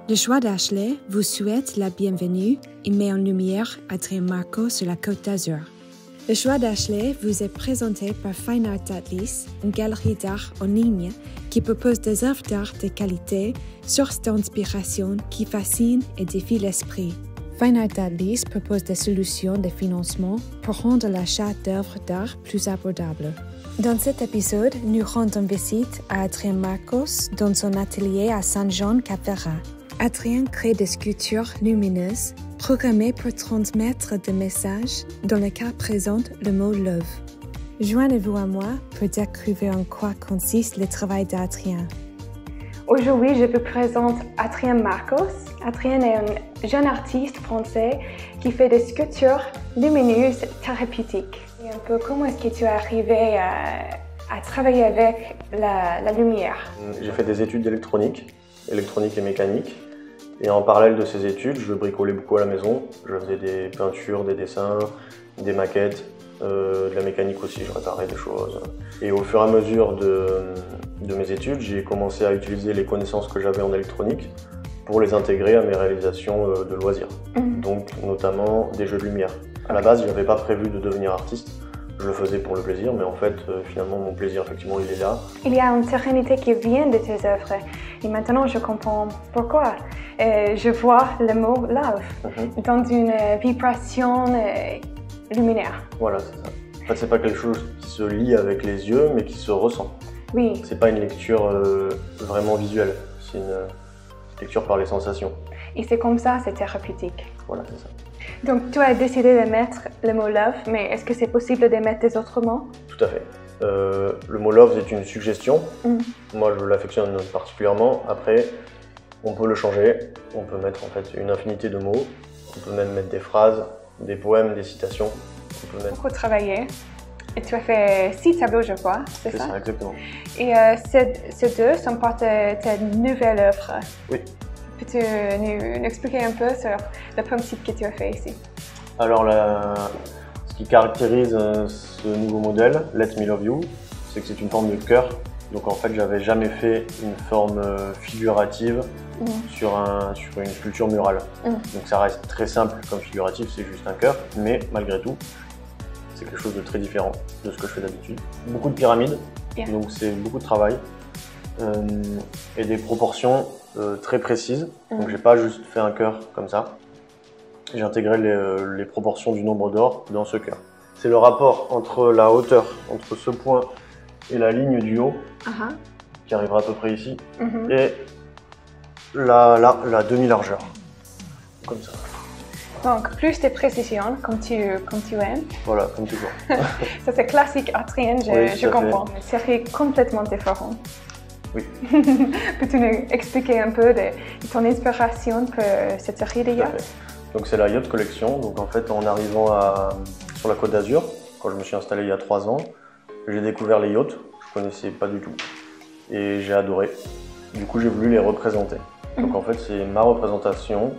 Le choix d'Ashley vous souhaite la bienvenue et met en lumière Adrien Marco sur la Côte d'Azur. Le choix d'Ashley vous est présenté par Fine Art Atlas, une galerie d'art en ligne qui propose des œuvres d'art de qualité, source d'inspiration qui fascinent et défient l'esprit. Fine Art Atlas propose des solutions de financement pour rendre l'achat d'œuvres d'art plus abordable. Dans cet épisode, nous rendons visite à Adrien Marcos dans son atelier à Saint-Jean-Cap-Ferrat. Adrien crée des sculptures lumineuses, programmées pour transmettre des messages, dans le cas présent le mot « love ». Joignez-vous à moi pour découvrir en quoi consiste le travail d'Adrien. Aujourd'hui, je vous présente Adrien Marcos. Adrien est un jeune artiste français qui fait des sculptures lumineuses thérapeutiques. Et un peu comment est-ce que tu es arrivé à travailler avec la lumière? J'ai fait des études d'électronique et mécanique. Et en parallèle de ces études, je bricolais beaucoup à la maison. Je faisais des peintures, des dessins, des maquettes, de la mécanique aussi, je réparais des choses. Et au fur et à mesure de mes études, j'ai commencé à utiliser les connaissances que j'avais en électronique pour les intégrer à mes réalisations de loisirs. Donc notamment des jeux de lumière. À la base, je n'avais pas prévu de devenir artiste. Je le faisais pour le plaisir, mais en fait, finalement, mon plaisir, effectivement, il est là. Il y a une sérénité qui vient de tes œuvres. Et maintenant, je comprends pourquoi. Je vois le mot « love » dans une vibration luminaire. Voilà, c'est ça. En fait, c'est pas quelque chose qui se lit avec les yeux, mais qui se ressent. Oui. C'est pas une lecture vraiment visuelle. C'est une lecture par les sensations. Et c'est comme ça, c'est thérapeutique. Voilà, c'est ça. Donc, tu as décidé de mettre le mot « love », mais est-ce que c'est possible de mettre des autres mots? Tout à fait. Le mot « love » est une suggestion. Moi, je l'affectionne particulièrement. Après, on peut le changer. On peut mettre en fait une infinité de mots. On peut même mettre des phrases, des poèmes, des citations. On peut mettre... Beaucoup travaillé. Et tu as fait 6 tableaux, je crois, c'est ça? C'est ça, exactement. Et ces deux sont pour ta nouvelle œuvre. Oui. Peux-tu nous expliquer un peu sur le principe que tu as fait ici? Alors, ce qui caractérise ce nouveau modèle, Let Me Love You, c'est que c'est une forme de cœur. Donc en fait, j'avais jamais fait une forme figurative sur une sculpture murale. Donc ça reste très simple comme figuratif, c'est juste un cœur, mais malgré tout, c'est quelque chose de très différent de ce que je fais d'habitude. Beaucoup de pyramides, donc c'est beaucoup de travail et des proportions très précises. Donc j'ai pas juste fait un cœur comme ça. J'ai intégré les proportions du nombre d'or dans ce cœur. C'est le rapport entre la hauteur, entre ce point et la ligne du haut, qui arrivera à peu près ici, et la demi-largeur, comme ça. Donc, plus de précision, comme tu aimes. Voilà, comme toujours. Ça, c'est classique Adrien, je comprends. C'est complètement différent. Oui. Peux-tu nous expliquer un peu de ton inspiration pour cette série de yachts? Donc, c'est la Yacht Collection. Donc, en fait, en arrivant sur la Côte d'Azur, quand je me suis installé il y a 3 ans, j'ai découvert les yachts. Je ne connaissais pas du tout. Et j'ai adoré. Du coup, j'ai voulu les représenter. Donc, en fait, c'est ma représentation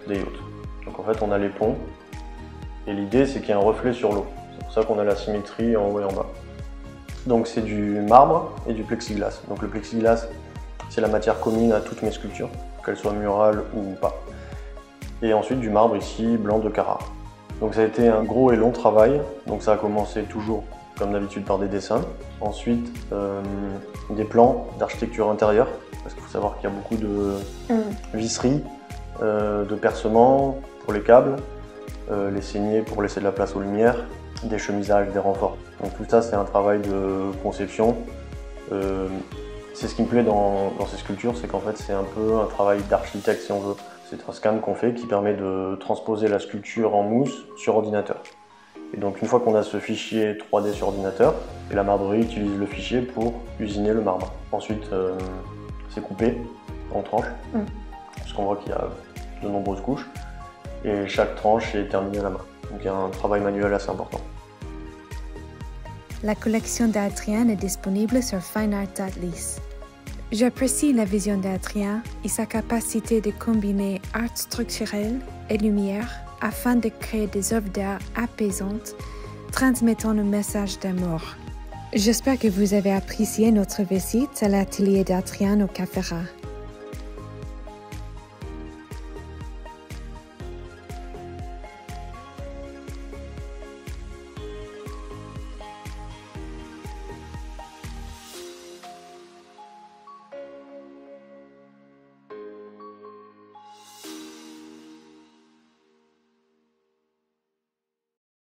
des yachts. Donc en fait on a les ponts et l'idée c'est qu'il y a un reflet sur l'eau. C'est pour ça qu'on a la symétrie en haut et en bas. Donc c'est du marbre et du plexiglas. Donc le plexiglas c'est la matière commune à toutes mes sculptures, qu'elles soient murales ou pas. Et ensuite du marbre ici blanc de Carrare. Donc ça a été un gros et long travail. Donc ça a commencé toujours comme d'habitude par des dessins. Ensuite des plans d'architecture intérieure parce qu'il faut savoir qu'il y a beaucoup de visseries, de percements pour les câbles, les saignées pour laisser de la place aux lumières, des chemisages, des renforts. Donc tout ça c'est un travail de conception. C'est ce qui me plaît dans ces sculptures, c'est qu'en fait c'est un peu un travail d'architecte si on veut. C'est un scan qu'on fait qui permet de transposer la sculpture en mousse sur ordinateur. Et donc une fois qu'on a ce fichier 3D sur ordinateur, et la marbrerie utilise le fichier pour usiner le marbre. Ensuite c'est coupé en tranches, parce qu'on voit qu'il y a de nombreuses couches et chaque tranche est terminée à la main. Donc il y a un travail manuel assez important. La collection d'Adrien est disponible sur Fine Art Atlas. J'apprécie la vision d'Adrien et sa capacité de combiner art structurel et lumière afin de créer des œuvres d'art apaisantes, transmettant un message d'amour. J'espère que vous avez apprécié notre visite à l'atelier d'Adrien au Cap-Ferrat.